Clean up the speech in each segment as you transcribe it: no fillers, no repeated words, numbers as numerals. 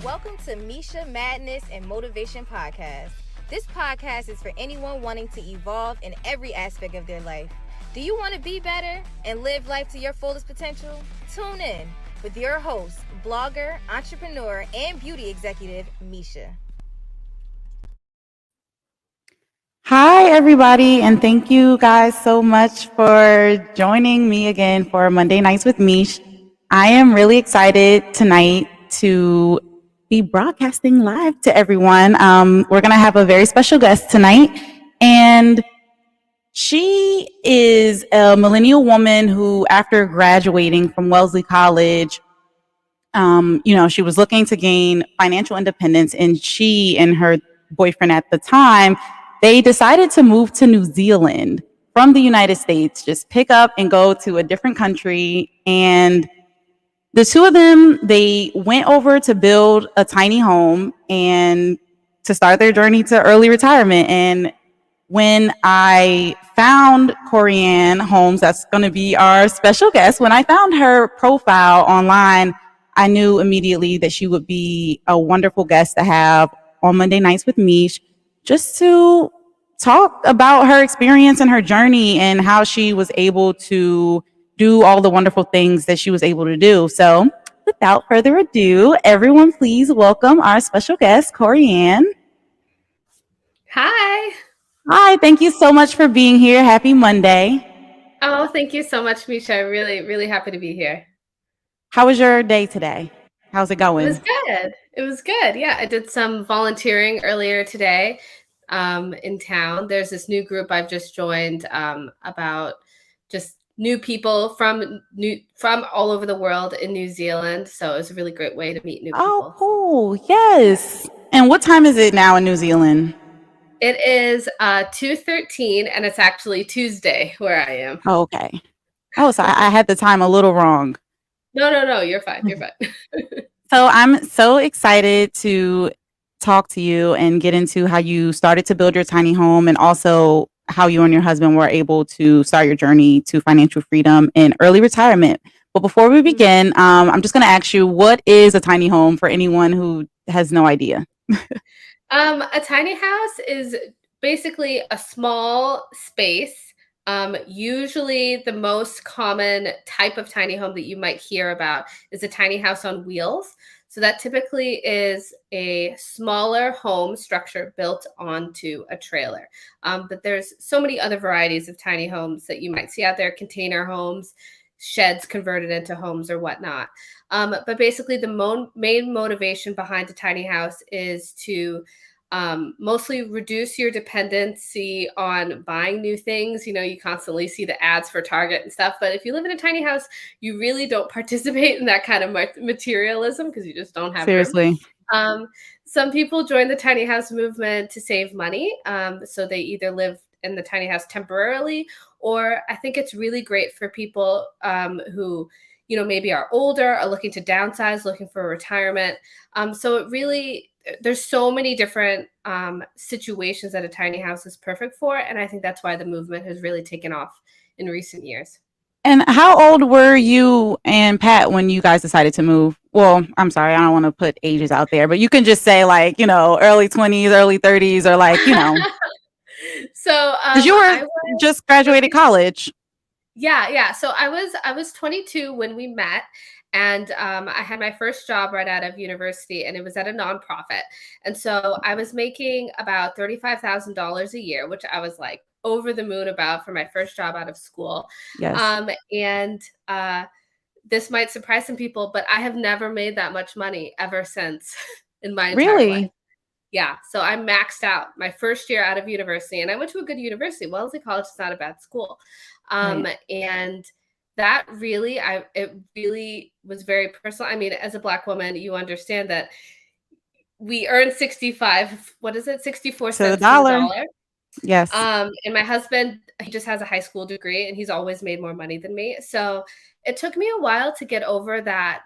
Welcome to Mishia Madness and Motivation Podcast. This podcast is for anyone wanting to evolve in every aspect of their life. Do you want to be better and live life to your fullest potential? Tune in with your host, blogger, entrepreneur, and beauty executive, Mishia. Hi, everybody, and thank you guys so much for joining me again for Monday Nights with Mish. I am really excited tonight to be broadcasting live to everyone. We're going to have a very special guest tonight, and she is a millennial woman who, after graduating from Wellesley College, she was looking to gain financial independence, and she and her boyfriend at the time, they decided to move to New Zealand from the United States, just pick up and go to a different country. And the two of them, they went over to build a tiny home and to start their journey to early retirement. And when I found Corianne Holmes, that's going to be our special guest, when I found her profile online, I knew immediately that she would be a wonderful guest to have on Monday Nights with Mish, just to talk about her experience and her journey and how she was able to do all the wonderful things that she was able to do. So without further ado, everyone please welcome our special guest, Corianne. Hi. Hi, thank you so much for being here. Happy Monday. Oh, thank you so much, Misha. I'm really, really happy to be here. How was your day today? How's it going? It was good. It was good. Yeah, I did some volunteering earlier today in town. There's this new group I've just joined about just new people from all over the world in New Zealand. So it was a really great way to meet new people. Oh, cool. Yes. And what time is it now in New Zealand? It is 2:13, and it's actually Tuesday where I am. Oh, okay. Oh, so I had the time a little wrong. No, you're fine. You're fine. So I'm so excited to talk to you and get into how you started to build your tiny home, and also how you and your husband were able to start your journey to financial freedom and early retirement. But before we begin, I'm just going to ask you, what is a tiny home for anyone who has no idea? A tiny house is basically a small space. Usually the most common type of tiny home that you might hear about is a tiny house on wheels. So that typically is a smaller home structure built onto a trailer. But there's so many other varieties of tiny homes that you might see out there: container homes, sheds converted into homes, or whatnot. But basically the main motivation behind a tiny house is to mostly reduce your dependency on buying new things. You know, you constantly see the ads for Target and stuff, but if you live in a tiny house, you really don't participate in that kind of materialism because you just don't have Seriously. room. Some people join the tiny house movement to save money. So they either live in the tiny house temporarily, or I think it's really great for people who, you know, maybe are older, are looking to downsize, looking for retirement. So it really, there's so many different situations that a tiny house is perfect for. And I think that's why the movement has really taken off in recent years. And how old were you and Pat when you guys decided to move? Well, I'm sorry, I don't want to put ages out there, but you can just say, like, you know, early 20s, early 30s, or like, you know. So because you were just graduated college. Yeah. So I was 22 when we met. And I had my first job right out of university, and it was at a nonprofit. And so I was making about $35,000 a year, which I was like over the moon about for my first job out of school. Yes. And this might surprise some people, but I have never made that much money ever since in my entire life. Yeah. So I maxed out my first year out of university, and I went to a good university. Wellesley College is not a bad school. Right. And that really, it really was very personal. I mean, as a Black woman, you understand that we earn 64 cents to the dollar. Yes. And my husband, he just has a high school degree, and he's always made more money than me. So it took me a while to get over that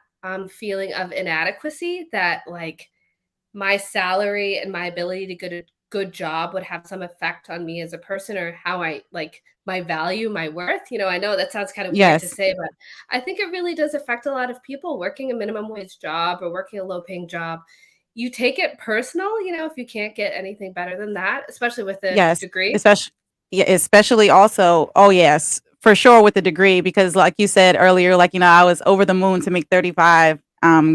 feeling of inadequacy, that like my salary and my ability to good job would have some effect on me as a person, or how I like my value, my worth. I know that sounds kind of weird to Yes. say, but I think it really does affect a lot of people working a minimum wage job or working a low paying job. You take it personal, if you can't get anything better than that, especially with a Yes, degree. especially, yeah, especially also, oh yes, for sure with the degree, because like you said earlier, like, I was over the moon to make 35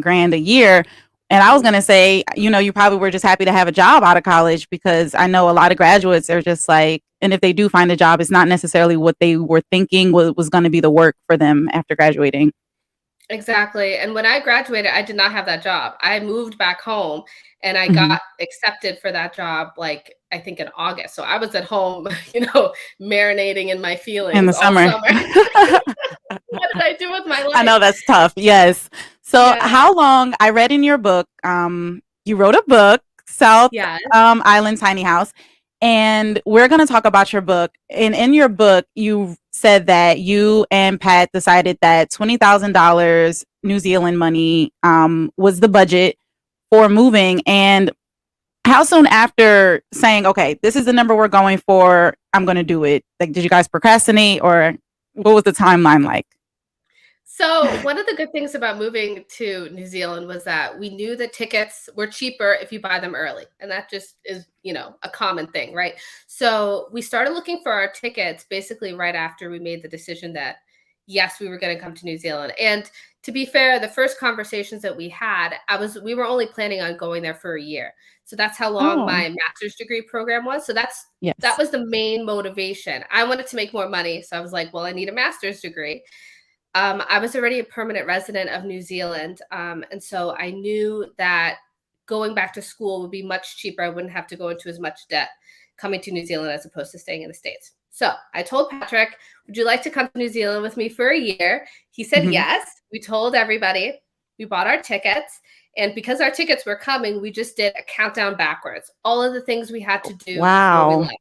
grand a year. And I was Mhm. gonna say, you probably were just happy to have a job out of college, because I know a lot of graduates are just like, and if they do find a job, it's not necessarily what they were thinking was going to be the work for them after graduating. Exactly. And when I graduated, I did not have that job. I moved back home and I Mhm. got accepted for that job, like, I think in August. So I was at home, marinating in my In feelings the all summer. summer. What did I do with my I life? know that's tough. Yes. So Yeah. how long, I read in your book, you wrote a book, South Yeah. Island Tiny House, and we're going to talk about your book. And in your book, you said that you and Pat decided that $20,000 New Zealand money was the budget for moving. And how soon after saying, okay, this is the number we're going for, I'm going to do it? Like, did you guys procrastinate, or what was the timeline like? So one of the good things about moving to New Zealand was that we knew that tickets were cheaper if you buy them early. And that just is, a common thing, right? So we started looking for our tickets basically right after we made the decision that, yes, we were going to come to New Zealand. And to be fair, the first conversations that we were only planning on going there for a year. So that's how long Oh, my master's degree program was. So that yes. was the main motivation. I wanted to make more money. So I was like, well, I need a master's degree. I was already a permanent resident of New Zealand. And so I knew that going back to school would be much cheaper. I wouldn't have to go into as much debt coming to New Zealand as opposed to staying in the States. So I told Patrick, would you like to come to New Zealand with me for a year? He said Mhm. yes. We told everybody. We bought our tickets. And because our tickets were coming, we just did a countdown backwards. All of the things we had to do before we Wow. left.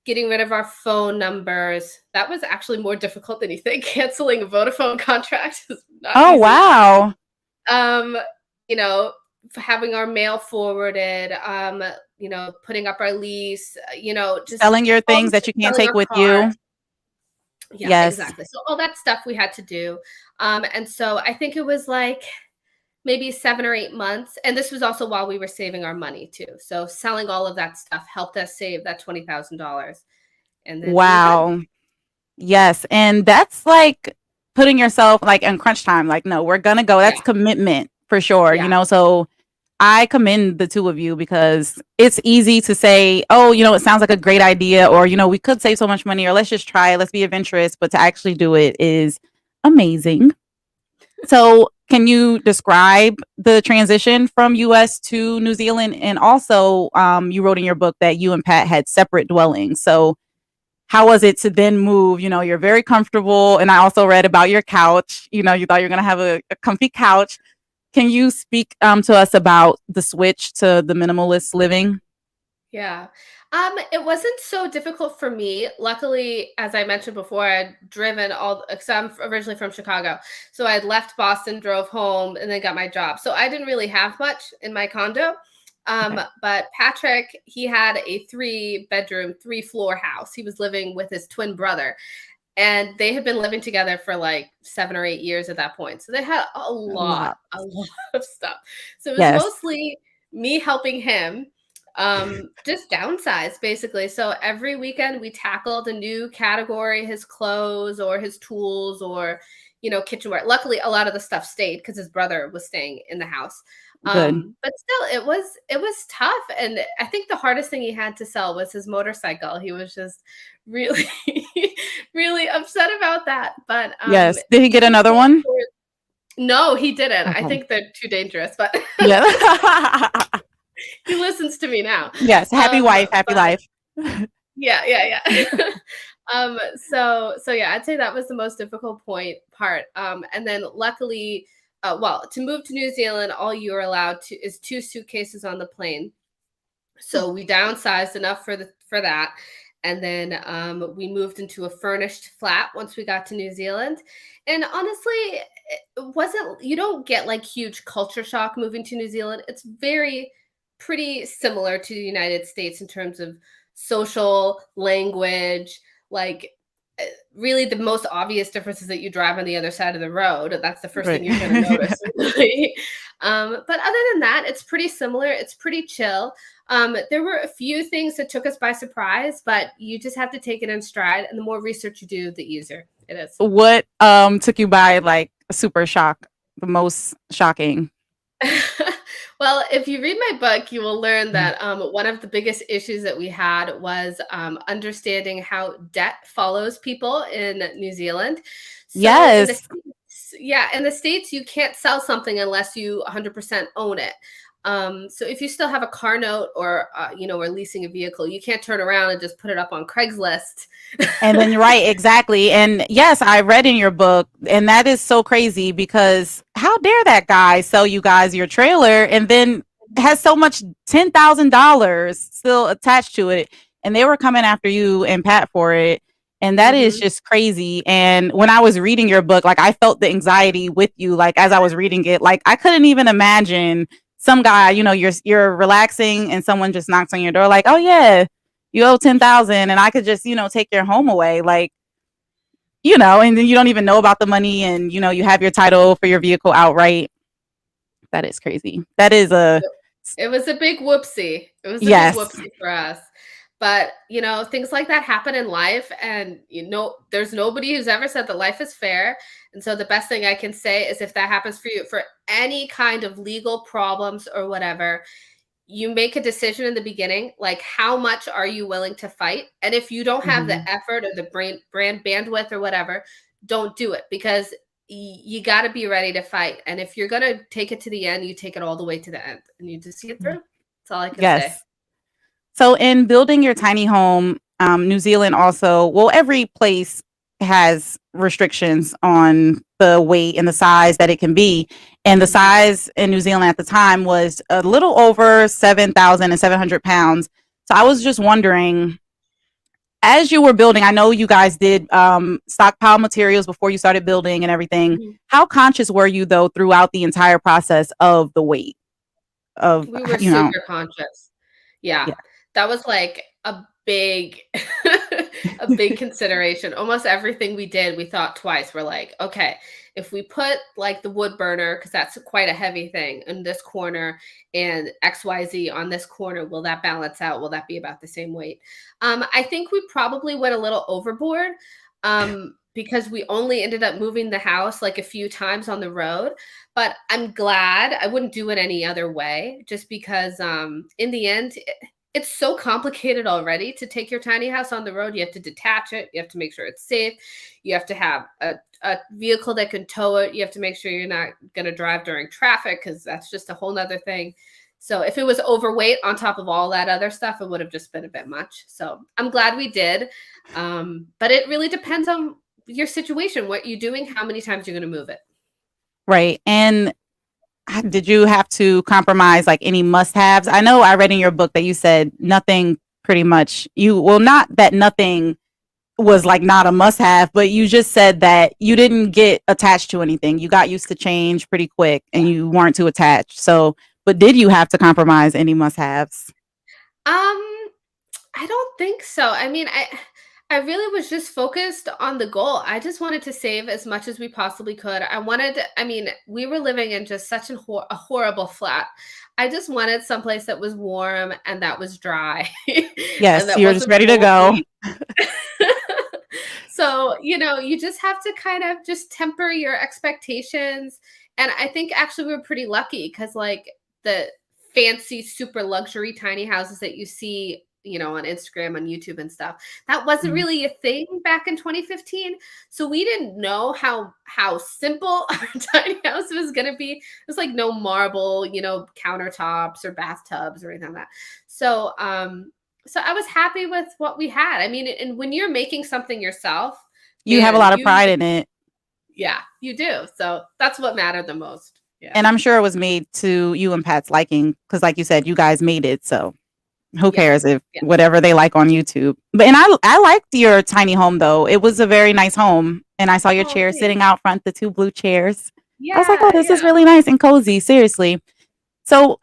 Getting rid of our phone numbers. That was actually more difficult than you think. Canceling a Vodafone contract is not Oh, easy. wow. Um, you know, having our mail forwarded, putting up our lease, just Selling your all things that you can't selling take our with car. you. Yeah, Yes. exactly. So all that stuff we had to do. And so I think it was like maybe 7 or 8 months. And this was also while we were saving our money too. So selling all of that stuff helped us save that $20,000. And then we were good. Wow. Yes. And that's like putting yourself like in crunch time. Like, no, we're gonna go. Yeah. That's commitment for sure. Yeah. So I commend the two of you, because it's easy to say, oh, it sounds like a great idea, or, we could save so much money, or let's just try it, let's be adventurous. But to actually do it is amazing. So, can you describe the transition from US to New Zealand? And also, you wrote in your book that you and Pat had separate dwellings. So, how was it to then move? You're very comfortable. And I also read about your couch. You thought you were going to have a comfy couch. Can you speak to us about the switch to the minimalist living? Yeah. It wasn't so difficult for me. Luckily, as I mentioned before, I'd driven because I'm originally from Chicago. So I'd left Boston, drove home, and then got my job. So I didn't really have much in my condo. Okay. But Patrick, he had a 3-bedroom, 3-floor house. He was living with his twin brother. And they had been living together for like 7 or 8 years at that point. So they had a A lot, lot. a lot of stuff. So it was Yes. mostly me helping him just downsize basically. So every weekend we tackled a new category, his clothes or his tools or kitchenware. Luckily a lot of the stuff stayed because his brother was staying in the house. Good. But still it was tough. And I think the hardest thing he had to sell was his motorcycle. He was just really really upset about that. But Yes. Did he he get just another made one? sure. No, he didn't. I Okay. think they're too dangerous, but Yeah. he listens to me now. Yes. Happy wife, happy But life. yeah. um, so yeah, I'd say that was the most difficult part. And then luckily, to move to New Zealand, all you're allowed to is 2 suitcases on the plane. So we downsized enough for that. And then we moved into a furnished flat once we got to New Zealand. And honestly, it wasn't, you don't get like huge culture shock moving to New Zealand. It's very pretty similar to the United States in terms of social language, like really the most obvious difference is that you drive on the other side of the road. That's the first thing Right. you're going to notice. But other than that, it's pretty similar. It's pretty chill. There were a few things that took us by surprise, but you just have to take it in stride. And the more research you do, the easier it is. What took you by like a super shock, the most shocking? Well, if you read my book, you will learn that one of the biggest issues that we had was understanding how debt follows people in New Zealand. So in the Yes. States, in the States, you can't sell something unless you 100% own it. So if you still have a car note or or leasing a vehicle, you can't turn around and just put it up on Craigslist. And then right, exactly. And yes, I read in your book, and that is so crazy because how dare that guy sell you guys your trailer and then has so much $10,000 still attached to it, and they were coming after you and Pat for it. And that is just crazy. And when I was reading your book, like I felt the anxiety with you, like as I was reading it, like I couldn't even imagine some guy, you're relaxing and someone just knocks on your door like, oh yeah, you owe 10,000 and I could just, take your home away. Like, and then you don't even know about the money and, you have your title for your vehicle outright. That is crazy. That is It was a big whoopsie. It was a yes. big whoopsie for us. But, things like that happen in life. And, there's nobody who's ever said that life is fair. And so the best thing I can say is if that happens for you, for any kind of legal problems or whatever, you make a decision in the beginning, like how much are you willing to fight? And if you don't have the effort or the brand bandwidth or whatever, don't do it because you got to be ready to fight. And if you're going to take it to the end, you take it all the way to the end and you just see it through. That's all I can say. So in building your tiny home, New Zealand also, every place has restrictions on the weight and the size that it can be. And the size in New Zealand at the time was a little over 7,700 pounds. So I was just wondering, as you were building, I know you guys did stockpile materials before you started building and everything. How conscious were you, though, throughout the entire process of the weight? We were super conscious. Yeah. That was like a big consideration. Almost everything we did, we thought twice. We're like, okay, if we put like the wood burner, because that's quite a heavy thing in this corner and XYZ on this corner, will that balance out? Will that be about the same weight? I think we probably went a little overboard because we only ended up moving the house like a few times on the road. But I'm glad. I wouldn't do it any other way just because in the end, it's so complicated already to take your tiny house on the road. You have to detach it. You have to make sure it's safe. You have to have a vehicle that can tow it. You have to make sure you're not going to drive during traffic because that's just a whole nother thing. So if it was overweight on top of all that other stuff, it would have just been a bit much. So I'm glad we did. But it really depends on your situation, what you're doing, how many times you're going to move it. Right. And did you have to compromise like any must-haves? I know I read in your book that you said nothing pretty much. Not that nothing was like not a must-have, but you just said that you didn't get attached to anything. You got used to change pretty quick and you weren't too attached. So, but did you have to compromise any must-haves? I don't think so. I mean, I really was just focused on the goal. I just wanted to save as much as we possibly could. We were living in just such a horrible flat. I just wanted someplace that was warm and that was dry. Yes, you're just ready to go. So, you just have to kind of just temper your expectations. And I think actually we were pretty lucky because like the fancy, super luxury tiny houses that you see on Instagram, on YouTube and stuff. That wasn't really a thing back in 2015. So we didn't know how simple our tiny house was going to be. It was like no marble, countertops or bathtubs or anything like that. So I was happy with what we had. I mean, and when you're making something yourself, you have a lot of pride in it. Yeah, you do. So that's what mattered the most. Yeah. And I'm sure it was made to you and Pat's liking because like you said, you guys made it. So who cares if whatever they like on YouTube. But and I liked your tiny home though. It was a very nice home. And I saw your chair sitting out front, the 2 blue chairs. I was like, oh, this is really nice and cozy. Seriously. So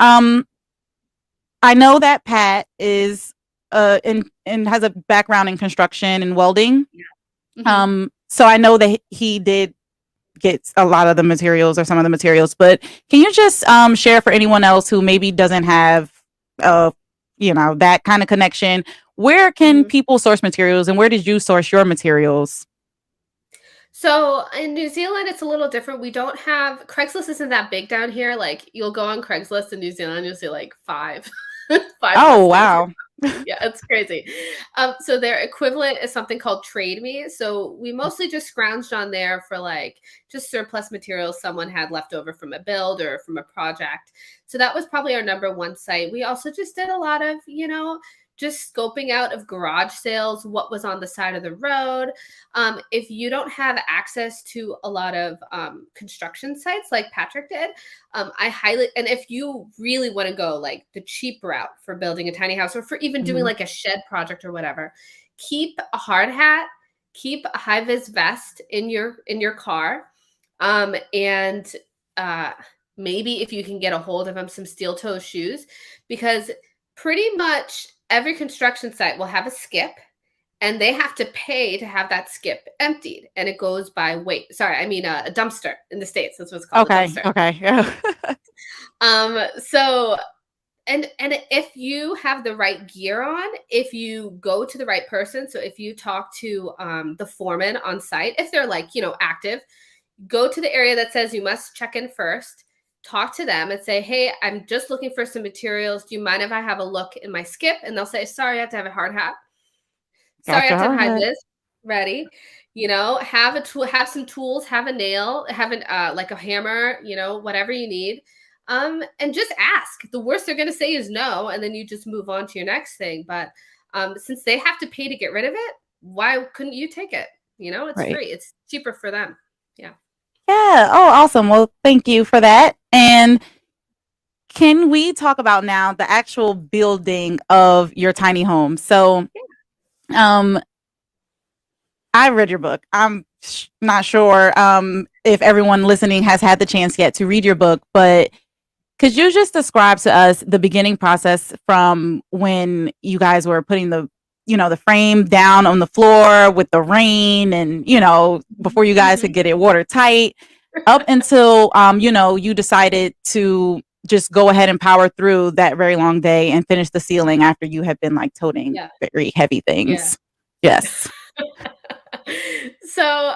I know that Pat is and has a background in construction and welding. Yeah. Mm-hmm. So I know that he did get a lot of the materials or some of the materials, but can you just share for anyone else who maybe doesn't have that kind of connection, where can Mm-hmm. people source materials and where did you source your materials? So in New Zealand, it's a little different. We don't have Craigslist isn't that big down here. Like you'll go on Craigslist in New Zealand, you'll see like five, five Oh, listings. wow. Yeah, it's crazy. So their equivalent is something called Trade Me. So we mostly just scrounged on there for like just surplus materials someone had left over from a build or from a project. So that was probably our number one site. We also just did a lot of, just scoping out of garage sales, what was on the side of the road. If you don't have access to a lot of construction sites like Patrick did, I highly, and if you really want to go like the cheap route for building a tiny house or for even doing like a shed project or whatever, keep a hard hat, keep a high vis vest in your car, and maybe if you can get a hold of them, some steel toe shoes, because pretty much every construction site will have a skip and they have to pay to have that skip emptied, and it goes by weight. Sorry, I mean a dumpster in the States. That's what's called, a Okay. dumpster. Okay. So and if you have the right gear on, if you go to the right person, so if you talk to the foreman on site, if they're like, active, go to the area that says you must check in first, talk to them and say, hey, I'm just looking for some materials. Do you mind if I have a look in my skip? And they'll say, sorry, I have to have a hard hat. Sorry, I have Gotcha. to have All high right. vis ready. Have a tool, have some tools, have a nail, have an like a hammer, whatever you need. And just ask. The worst they're gonna say is no, and then you just move on to your next thing. But since they have to pay to get rid of it, why couldn't you take it? It's Right. free. It's cheaper for them. Yeah. Yeah. Oh, awesome. Well, thank you for that. And can we talk about now the actual building of your tiny home? So, um, I read your book. I'm not sure if everyone listening has had the chance yet to read your book, but could you just describe to us the beginning process from when you guys were putting the frame down on the floor with the rain and, before you guys could Mhm. get it watertight up until, you decided to just go ahead and power through that very long day and finish the ceiling after you had been like toting Yeah. very heavy Yeah. things. Yes. So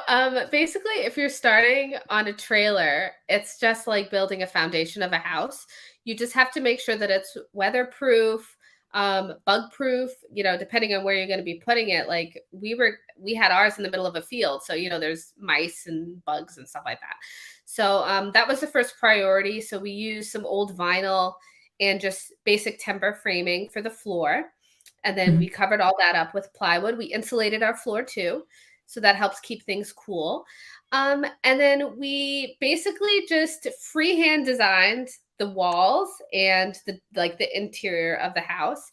basically, if you're starting on a trailer, it's just like building a foundation of a house. You just have to make sure that it's weatherproof, bug proof, depending on where you're going to be putting it. Like we had ours in the middle of a field, so there's mice and bugs and stuff like that. So that was the first priority. So we used some old vinyl and just basic timber framing for the floor, and then Mhm. we covered all that up with plywood. We insulated our floor too, so that helps keep things cool. And then we basically just freehand designed the walls and the interior of the house.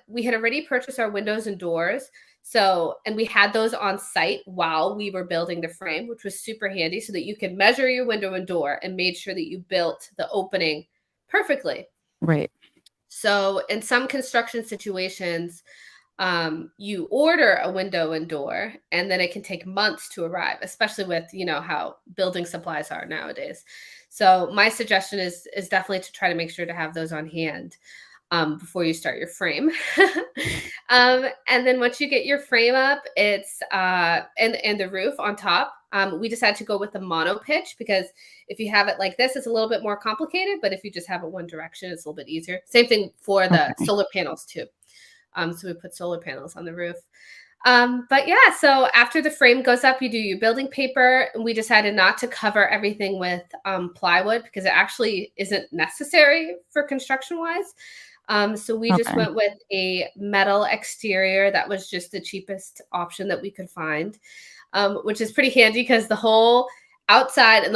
We had already purchased our windows and doors. So, and we had those on site while we were building the frame, which was super handy so that you could measure your window and door and made sure that you built the opening perfectly. Right. So, in some construction situations, you order a window and door, and then it can take months to arrive, especially with how building supplies are nowadays. So, my suggestion is definitely to try to make sure to have those on hand before you start your frame. And then once you get your frame up, it's and the roof on top. We decided to go with the mono pitch because if you have it like this, it's a little bit more complicated. But if you just have it one direction, it's a little bit easier. Same thing for the Okay. solar panels too. So we put solar panels on the roof. But yeah, so after the frame goes up, you do your building paper. And we decided not to cover everything with plywood because it actually isn't necessary for construction wise. So we just Okay. went with a metal exterior. That was just the cheapest option that we could find, which is pretty handy because the whole outside and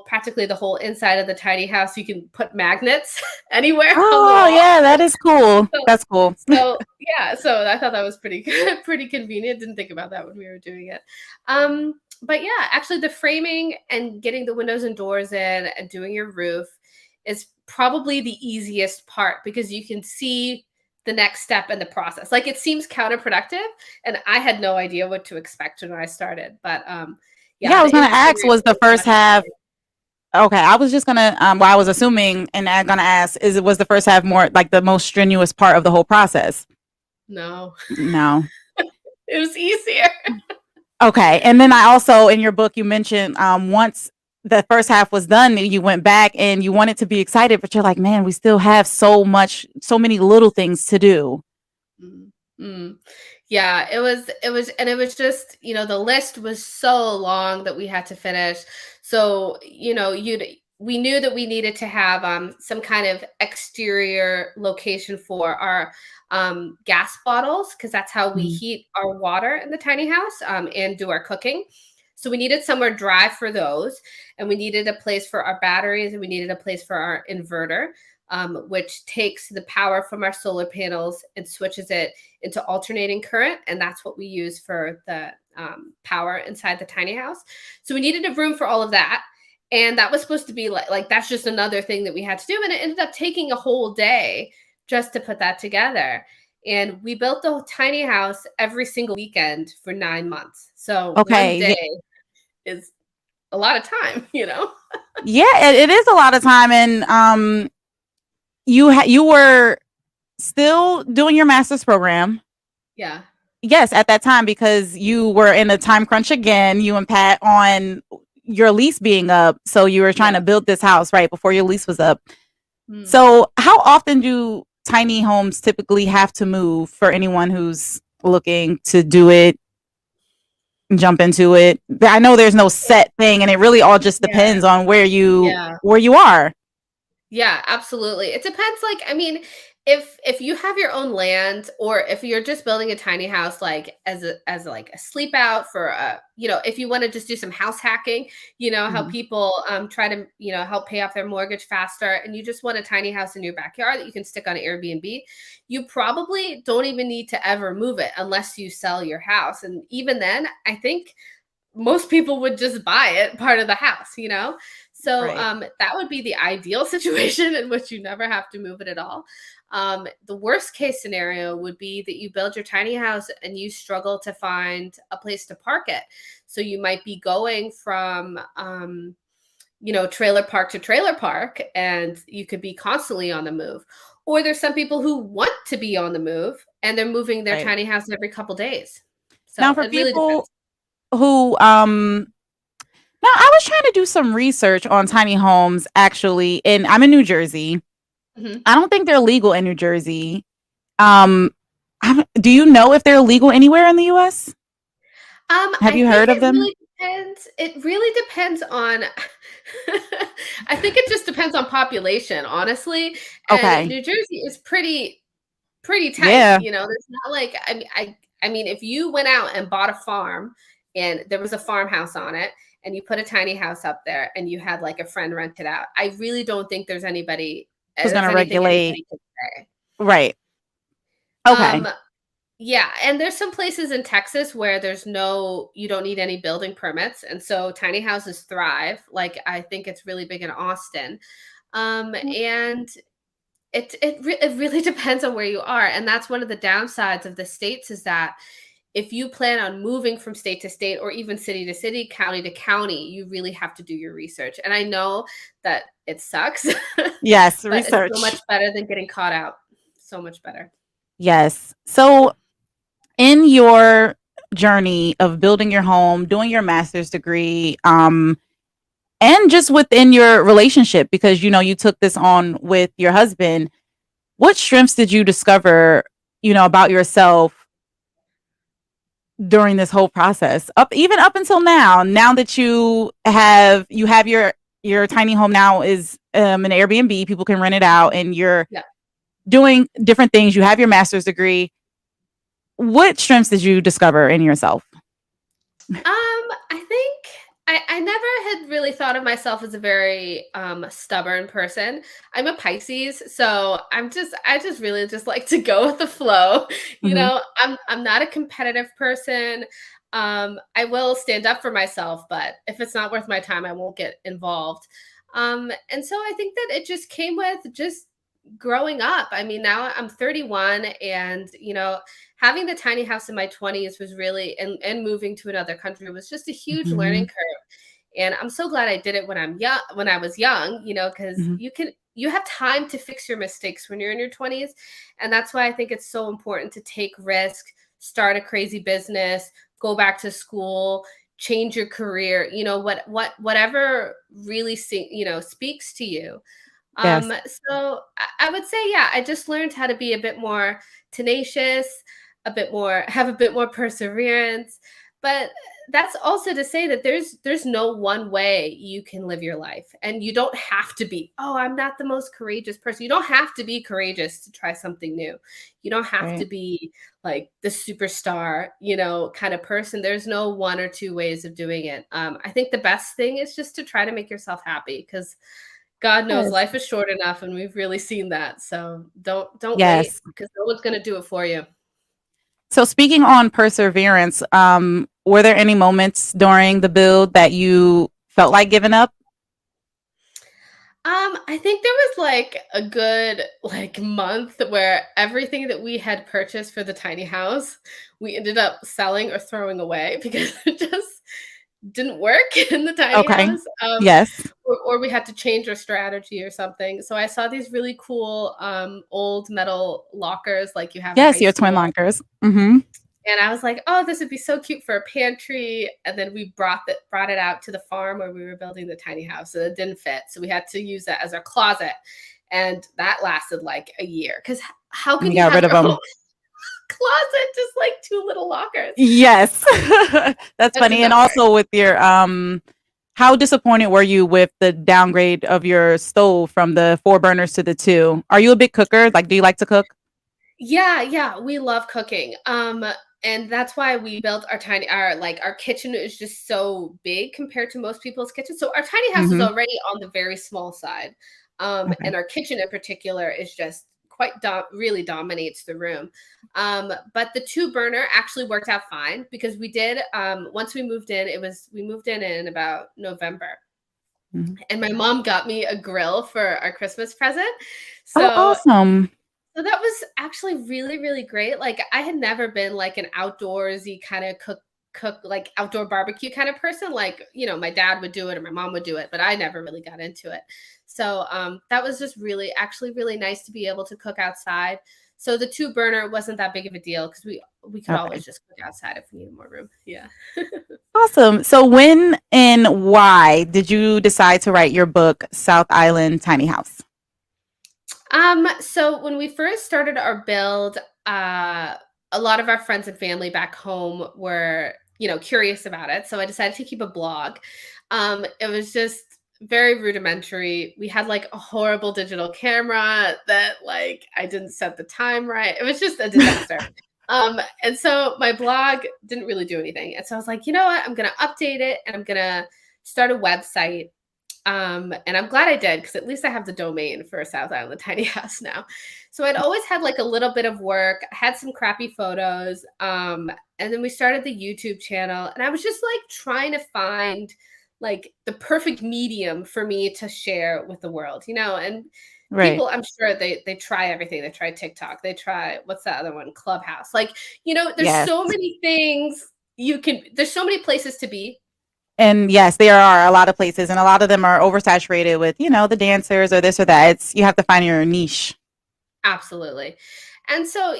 practically the whole inside of the tiny house, you can put magnets anywhere on the Oh, wall. yeah, that is cool. That's cool. So yeah, so I thought that was pretty pretty convenient. Didn't think about that when we were doing it. But yeah, actually the framing and getting the windows and doors in and doing your roof is probably the easiest part because you can see the next step in the process. Like it seems counterproductive, and I had no idea what to expect when I started. But Yeah, I yeah, was the gonna ask, interior was the was first much half easier. okay? I was just gonna, well, I was assuming, and I'm gonna ask, was the first half more like the most strenuous part of the whole process? No, No. it was easier. Okay, and then I also in your book you mentioned once the first half was done, you went back and you wanted to be excited, but you're like, man, we still have so many little things to do. Mm, mm. Yeah, and it was just, the list was so long that we had to finish. So, we knew that we needed to have some kind of exterior location for our gas bottles because that's how we Mhm. heat our water in the tiny house and do our cooking. So we needed somewhere dry for those, and we needed a place for our batteries, and we needed a place for our inverter, which takes the power from our solar panels and switches it into alternating current, and that's what we use for the power inside the tiny house. So we needed a room for all of that, and that was supposed to be like that's just another thing that we had to do, and it ended up taking a whole day just to put that together. And we built the tiny house every single weekend for 9 months. So one Okay, yeah, day is a lot of time, you know? yeah, it is a lot of time, and you were still doing your master's program. Yeah. Yes, at that time because you were in a time crunch again. You and Pat on your lease being up, so you were trying Yeah. to build this house right before your lease was up. Mm. So, how often do tiny homes typically have to move for anyone who's looking to do it, jump into it? I know there's no set thing, and it really all just Yeah. depends on Yeah. where you are. Yeah, absolutely. It depends, like, I mean, if you have your own land or if you're just building a tiny house like as like a sleep out for if you want to just do some house hacking, how Mhm. people try to, help pay off their mortgage faster, and you just want a tiny house in your backyard that you can stick on Airbnb, you probably don't even need to ever move it unless you sell your house. And even then, I think most people would just buy it part of the house. So Right. that would be the ideal situation in which you never have to move it at all. The worst case scenario would be that you build your tiny house and you struggle to find a place to park it. So you might be going from trailer park to trailer park, and you could be constantly on the move. Or there's some people who want to be on the move and they're moving their Right. tiny house every couple days. Now, So for it really depends. people who now I was trying to do some research on tiny homes actually, and I'm in New Jersey. Mhm. I don't think they're legal in New Jersey. Um, do you know if they're legal anywhere in the U.S.? Have I you think heard of it them? really depends. It really depends on I think it just depends on population, honestly. And Okay. New Jersey is pretty tight. Yeah. There's not like I mean, if you went out and bought a farm and there was a farmhouse on it and you put a tiny house up there and you had like a friend rent it out, I really don't think Who's there's gonna anything regulate? anybody could say. Right. Okay. Um, Yeah, and there's some places in Texas where you don't need any building permits, and so tiny houses thrive. Like I think it's really big in Austin, and it really depends on where you are, and that's one of the downsides of the states is that if you plan on moving from state to state or even city to city, county to county, you really have to do your research. And I know that it sucks, Yes, but it's so much research. better than getting caught out. So much better. Yes. So, in your journey of building your home, doing your master's degree, and just within your relationship, because you took this on with your husband, what strengths did you discover, about yourself during this whole process? Even up until now that you have your tiny home now is an Airbnb, people can rent it out and you're Yeah. doing different things, you have your master's degree. What strengths did you discover in yourself? I think I never had really thought of myself as a very stubborn person. I'm a Pisces, so I just really just like to go with the flow. Mhm. I'm not a competitive person. I will stand up for myself, but if it's not worth my time, I won't get involved. And so I think that it just came with just growing up. I mean, now I'm 31, and having the tiny house in my 20s was really, and moving to another country was just a huge learning Mhm. curve. And I'm so glad I did it when I was young, because Mhm. you have time to fix your mistakes when you're in your 20s. And that's why I think it's so important to take risk, start a crazy business, go back to school, change your career, whatever really speaks to you. Yes. So I would say, yeah, I just learned how to be a bit more tenacious, have a bit more perseverance. But that's also to say that there's no one way you can live your life. And you don't have to be, oh, I'm not the most courageous person. You don't have to be courageous to try something new. You don't have to Right. be like the superstar, kind of person. There's no one or two ways of doing it. I think the best thing is just to try to make yourself happy, because God knows Yes. life is short enough, and we've really seen that. So don't wait, Yes. because no one's gonna do it for you. So speaking on perseverance, were there any moments during the build that you felt like giving up? I think there was like a good month where everything that we had purchased for the tiny house, we ended up selling or throwing away because it just didn't work in the tiny Okay. house. Yes. Or we had to change our strategy or something. So I saw these really cool old metal lockers like you have in Yes, high your twin school. lockers. Mhm. And I was like, "Oh, this would be so cute for a pantry." And then we brought it out to the farm where we were building the tiny house, and it didn't fit. So we had to use that as our closet, and that lasted like a year. Because how And can you you got have rid of your whole them. closet just like two little lockers? Yes. That's That did funny. And not work. also with your how disappointed were you with the downgrade of your stove from the 4 burners to the 2? Are you a big cooker? Like, do you like to cook? Yeah, we love cooking. And that's why we built our kitchen is just so big compared to most people's kitchens. So our tiny house is Mhm. already on the very small side. Okay. And our kitchen in particular is just really dominates the room. But the two burner actually worked out fine because we did once we moved in about November. Mhm. And my mom got me a grill for our Christmas present. Oh, So awesome. that was actually really, really great. Like, I had never been like an outdoorsy kind of cook like outdoor barbecue kind of person. Like, my dad would do it or my mom would do it, but I never really got into it. So that was just actually really nice to be able to cook outside. So the two burner wasn't that big of a deal because we could Okay. always just cook outside if we needed more room. Yeah. Awesome. So when and why did you decide to write your book, South Island Tiny House? So when we first started our build, uh, a lot of our friends and family back home were, curious about it. So I decided to keep a blog. It was just very rudimentary. We had like a horrible digital camera that like I didn't set the time right. It was just a disaster. And so my blog didn't really do anything. And so I was like, you know what? I'm gonna update it and I'm gonna start a website. And I'm glad I did because at least I have the domain for South Island Tiny House now. So I'd always had like a little bit of work, had some crappy photos, and then we started the YouTube channel, and I was just like trying to find like the perfect medium for me to share with the world, And Right. people, I'm sure they try everything. They try TikTok. They try what's that other one? Clubhouse. Like, there's Yes. so many things there's so many places to be. And yes, there are a lot of places, and a lot of them are oversaturated with, the dancers or this or that. You have to find your niche. Absolutely. And so,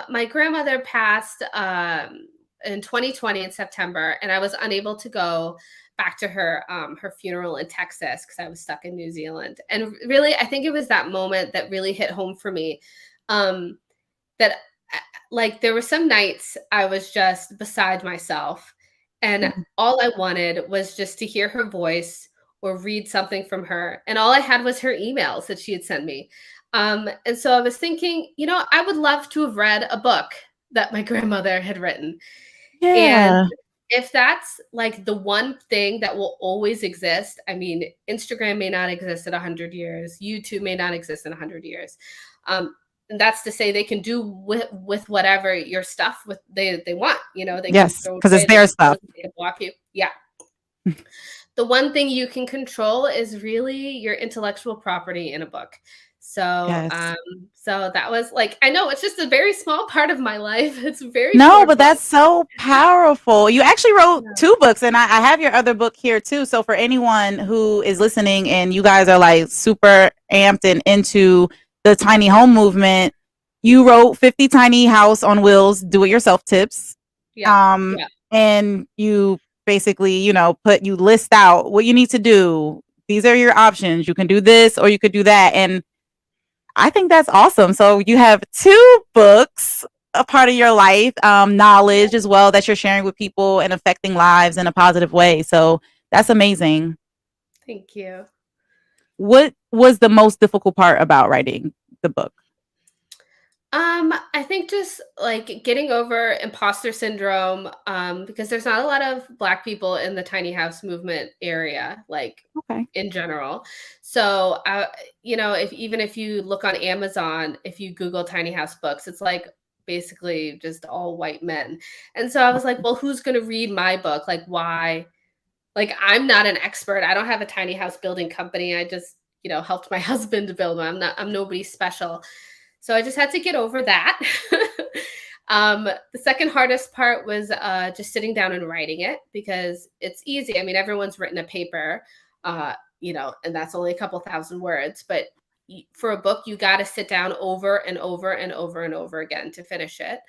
my grandmother passed in 2020 in September, and I was unable to go back to her funeral in Texas because I was stuck in New Zealand. And really, I think it was that moment that really hit home for me. Um, that like there were some nights I was just beside myself, and Mhm. all I wanted was just to hear her voice or read something from her, and all I had was her emails that she had sent me. And so I was thinking, I would love to have read a book that my grandmother had written. And Yeah. if that's like the one thing that will always exist, I mean, Instagram may not exist in 100 years, YouTube may not exist in 100 years. And that's to say they can do with whatever your stuff they want, they can Yes, throw it because it's away, they their can close stuff. it, they can block you. Yeah. the one thing you can control is really your intellectual property in a book. So, Yes. so that was like, I know it's just a very small part of my life. It's a very No, short but book. that's so powerful. You actually wrote Yeah. 2 books, and I have your other book here too. So for anyone who is listening and you guys are like super amped and into the tiny home movement, you wrote 50 Tiny House on Wheels Do-It-Yourself Tips. Yeah. Yeah. And you basically, you list out what you need to do. These are your options. You can do this or you could do that. And I think that's awesome. So you have 2 books, a part of your life, knowledge as well that you're sharing with people and affecting lives in a positive way. So that's amazing. Thank you. What was the most difficult part about writing the book? I think just like getting over imposter syndrome, because there's not a lot of Black people in the tiny house movement area, like Okay. in general. So, if you look on Amazon, if you Google tiny house books, it's like basically just all white men. And so I was like, well, who's going to read my book? Like, why? Like, I'm not an expert. I don't have a tiny house building company. I just, helped my husband to build one. I'm nobody special. So I just had to get over that. The second hardest part was just sitting down and writing it, because it's easy. I mean, everyone's written a paper, and that's only a couple thousand words. But for a book, you got to sit down over and over and over and over again to finish it.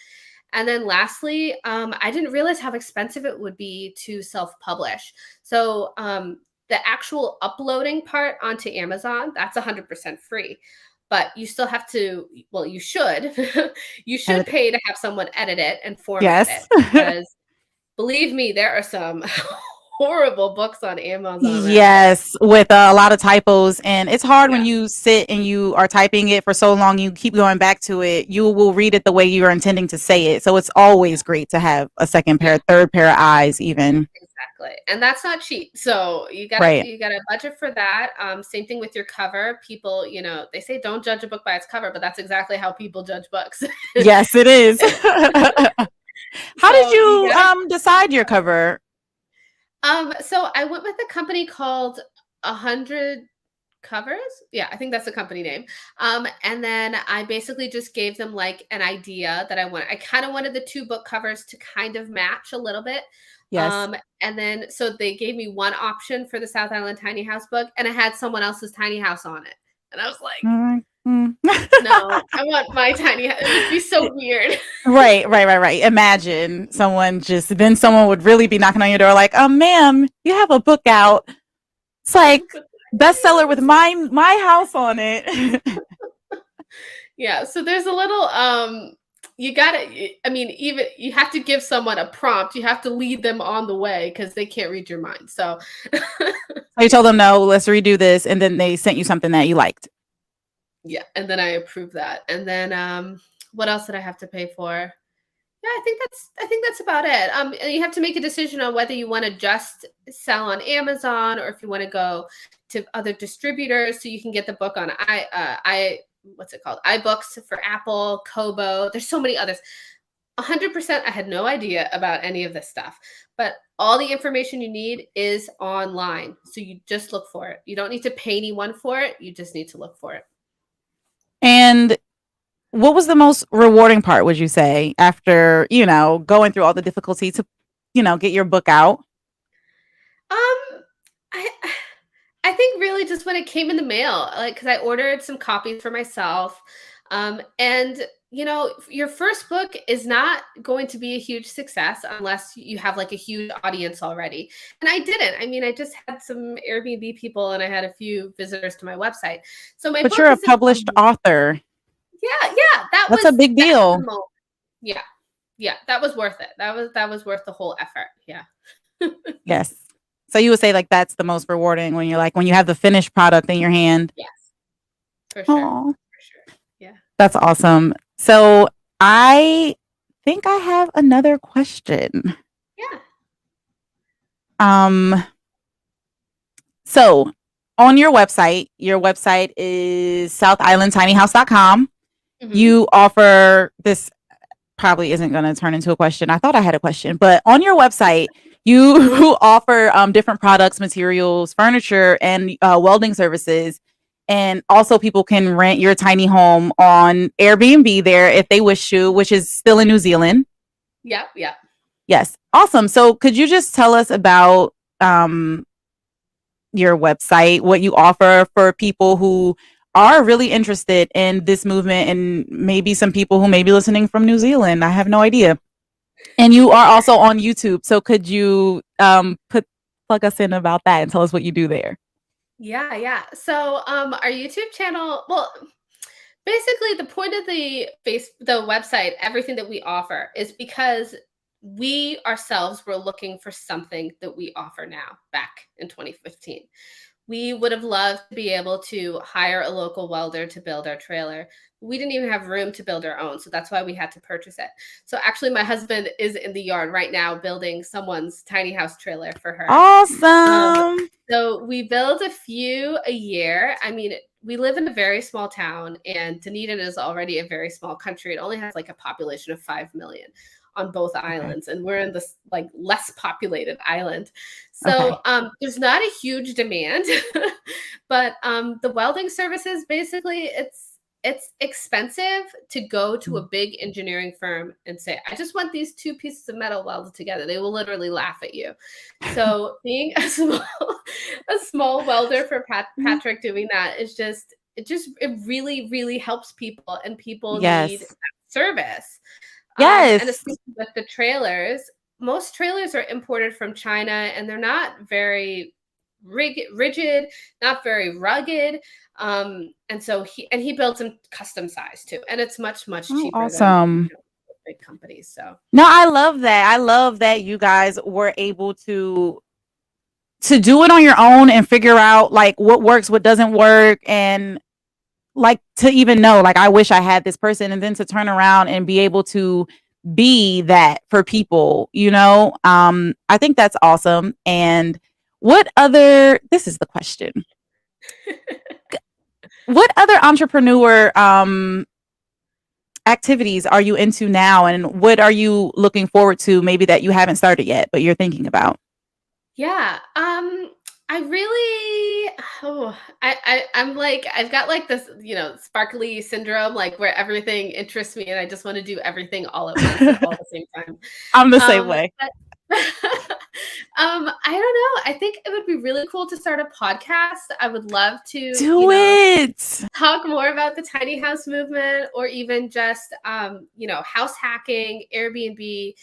And then lastly, I didn't realize how expensive it would be to self-publish. So the actual uploading part onto Amazon, that's 100% free. But you still have to, well, you should, you should pay to have someone edit it and format it. Because believe me, there are some horrible books on Amazon. Yes, with a lot of typos, and it's hard when you sit and you are typing it for so long, you keep going back to it. You will read it the way you're intending to say it. So it's always great to have a second pair, third pair of eyes even. Exactly. And that's not cheap. So you gotta budget for that. Same thing with your cover. People, they say don't judge a book by its cover, but that's exactly how people judge books. Yes, it is. How did you decide your cover? So I went with a company called 100 Covers. Yeah, I think that's the company name. And then I basically just gave them like an idea that I wanted. I kind of wanted the 2 book covers to kind of match a little bit. Yes. And then so they gave me one option for the South Island tiny house book, and I had someone else's tiny house on it. And I was like, no, I want my tiny house. It would be so weird. Right. Imagine someone would really be knocking on your door like, ma'am, you have a book out. It's like bestseller with my house on it. Yeah. So there's a little, even you have to give someone a prompt. You have to lead them on the way because they can't read your mind. So you told them, no, let's redo this. And then they sent you something that you liked. Yeah. And then I approved that. And then what else did I have to pay for? Yeah, I think that's about it. And you have to make a decision on whether you want to just sell on Amazon or if you want to go to other distributors so you can get the book on what's it called? iBooks for Apple, Kobo. There's so many others. 100%, I had no idea about any of this stuff, but all the information you need is online. So you just look for it. You don't need to pay anyone for it. You just need to look for it. And what was the most rewarding part, would you say, after, going through all the difficulty to, get your book out? I think really just when it came in the mail, like, because I ordered some copies for myself. And, your first book is not going to be a huge success unless you have like a huge audience already. And I didn't. I mean, I just had some Airbnb people and I had a few visitors to my website. So but you're a published author. Yeah. That's a big deal. Yeah. That was worth it. That was worth the whole effort. Yeah. Yes. So you would say like that's the most rewarding when you have the finished product in your hand. Yes. For sure. Aww. For sure. Yeah. That's awesome. So I think I have another question. Yeah. So on your website is southislandtinyhouse.com. Mm-hmm. You offer this, probably isn't going to turn into a question. I thought I had a question, but on your website, you offer different products, materials, furniture, and welding services. And also, people can rent your tiny home on Airbnb there if they wish to, which is still in New Zealand. Yep. Yes. Awesome. So, could you just tell us about your website, what you offer for people who are really interested in this movement, and maybe some people who may be listening from New Zealand? I have no idea. And you are also on YouTube. So, could you plug us in about that and tell us what you do there? Yeah. So our YouTube channel, well, basically the point of the website, everything that we offer is because we ourselves were looking for something that we offer now back in 2015. We would have loved to be able to hire a local welder to build our trailer. We didn't even have room to build our own, so that's why we had to purchase it. So actually my husband is in the yard right now building someone's tiny house trailer for her. Awesome. So we build a few a year. I mean, we live in a very small town, and Dunedin is already a very small country. It only has like a population of 5 million on both islands, and we're in this like less populated island. So there's not a huge demand, but the welding services, basically it's expensive to go to a big engineering firm and say, I just want these two pieces of metal welded together. They will literally laugh at you. So being a small welder for Patrick doing that is it really, really helps people, and people need that service. Yes. And especially with the trailers, most trailers are imported from China, and they're not very rigid, not very rugged. And so he builds them custom size too, and it's much cheaper than big companies. So no, I love that. I love that you guys were able to do it on your own and figure out like what works, what doesn't work, and like to even know, like, I wish I had this person, and then to turn around and be able to be that for people, I think that's awesome. And this is the question. What other entrepreneur activities are you into now, and what are you looking forward to, maybe that you haven't started yet but you're thinking about? Yeah. I'm like, I've got like this, sparkly syndrome, like where everything interests me and I just want to do everything all at once at all the same time. I'm the same way. I don't know. I think it would be really cool to start a podcast. I would love to do it. Talk more about the tiny house movement, or even just, house hacking, Airbnb.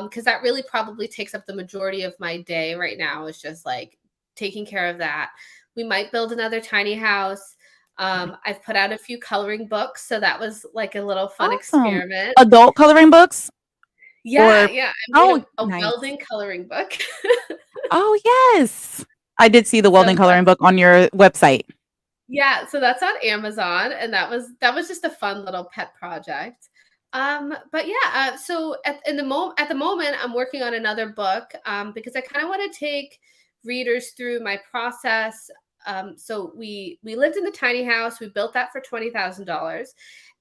Because that really probably takes up the majority of my day right now, is just like taking care of that. We might build another tiny house. I've put out a few coloring books, so that was like a little fun experiment. Adult coloring books? Yeah. I made a welding coloring book. Oh, yes. I did see the welding coloring book on your website. Yeah, so that's on Amazon, and that was just a fun little pet project. But yeah, so at the moment, I'm working on another book because I kind of want to take readers through my process. So we lived in the tiny house. We built that for $20,000,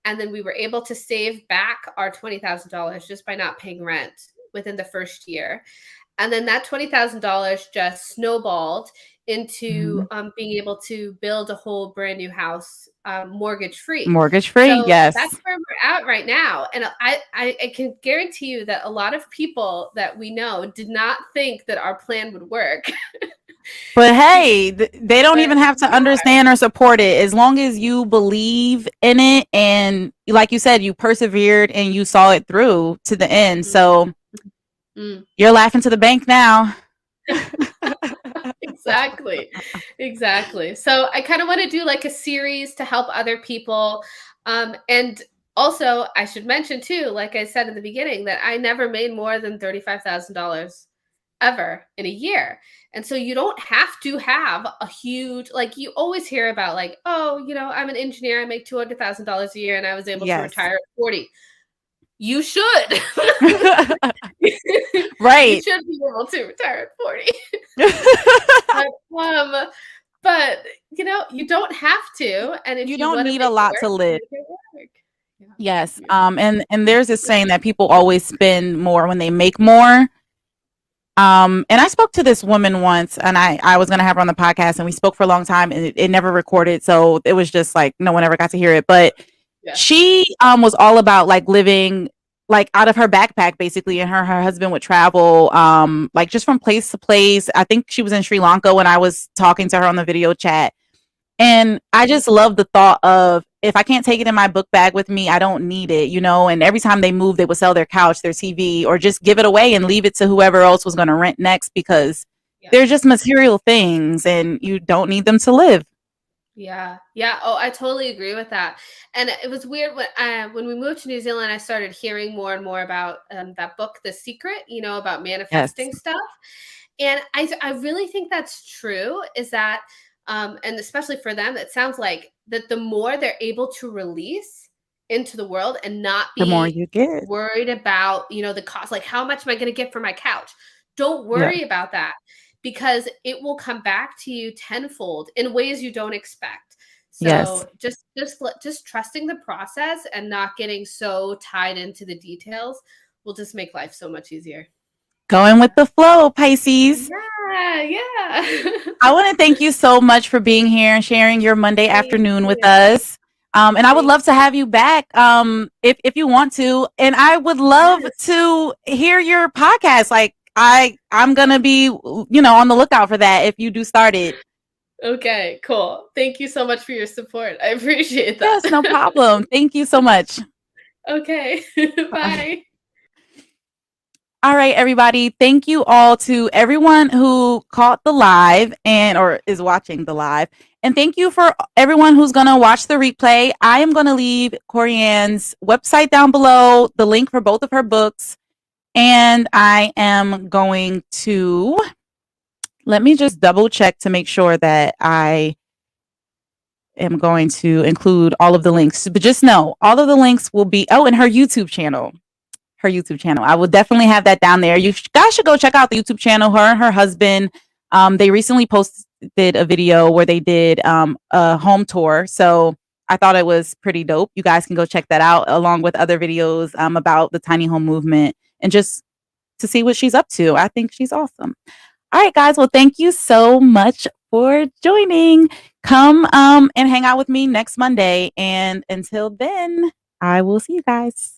and then we were able to save back our $20,000 just by not paying rent within the first year. And then that $20,000 just snowballed into being able to build a whole brand new house mortgage free. So yes. That's where we're at right now. And I can guarantee you that a lot of people that we know did not think that our plan would work. But hey, they don't even have to understand or support it. As long as you believe in it, and like you said, you persevered and you saw it through to the end. So you're laughing to the bank now. Exactly. So I kind of want to do like a series to help other people. And also I should mention too, like I said in the beginning, that I never made more than $35,000 ever in a year. And so you don't have to have a huge, like you always hear about like, oh, I'm an engineer, I make $200,000 a year and I was able to retire at 40. You should. Right. You should be able to retire at 40. But you don't have to. And if you don't need a lot to live. Yeah. Yes. And there's this saying that people always spend more when they make more. And I spoke to this woman once, and I was going to have her on the podcast, and we spoke for a long time, and it never recorded. So it was just like no one ever got to hear it. But she was all about like living like out of her backpack, basically, and her husband would travel like just from place to place. I think she was in Sri Lanka when I was talking to her on the video chat. And I just love the thought of, if I can't take it in my book bag with me, I don't need it, you know? And every time they move, they would sell their couch, their TV, or just give it away and leave it to whoever else was going to rent next, because they're just material things and you don't need them to live. Yeah. Oh, I totally agree with that. And it was weird when we moved to New Zealand, I started hearing more and more about that book, The Secret, you know, about manifesting stuff. And I really think that's true, is that, and especially for them, it sounds like that the more they're able to release into the world and not be the more you get worried about, you know, the cost, like how much am I going to get for my couch? Don't worry about that, because it will come back to you tenfold in ways you don't expect. So just trusting the process and not getting so tied into the details will just make life so much easier. Going with the flow, Pisces. Yeah. I want to thank you so much for being here and sharing your Monday afternoon with us. And I would love to have you back if you want to. And I would love to hear your podcast. Like I'm going to be, you know, on the lookout for that if you do start it. Okay, cool. Thank you so much for your support. I appreciate that. Yes, no problem. Thank you so much. Okay. Bye. All right, everybody. Thank you all to everyone who caught the live or is watching the live. And thank you for everyone who's going to watch the replay. I am going to leave Corianne's website down below, the link for both of her books. And I am going to, let me just double check to make sure that I am going to include all of the links. But just know, all of the links will be, and her YouTube channel. I will definitely have that down there. You guys should go check out the YouTube channel. Her and her husband, they recently posted a video where they did a home tour. So I thought it was pretty dope. You guys can go check that out, along with other videos about the tiny home movement, and just to see what she's up to. I think she's awesome. All right, guys. Well, thank you so much for joining. Come and hang out with me next Monday. And until then, I will see you guys.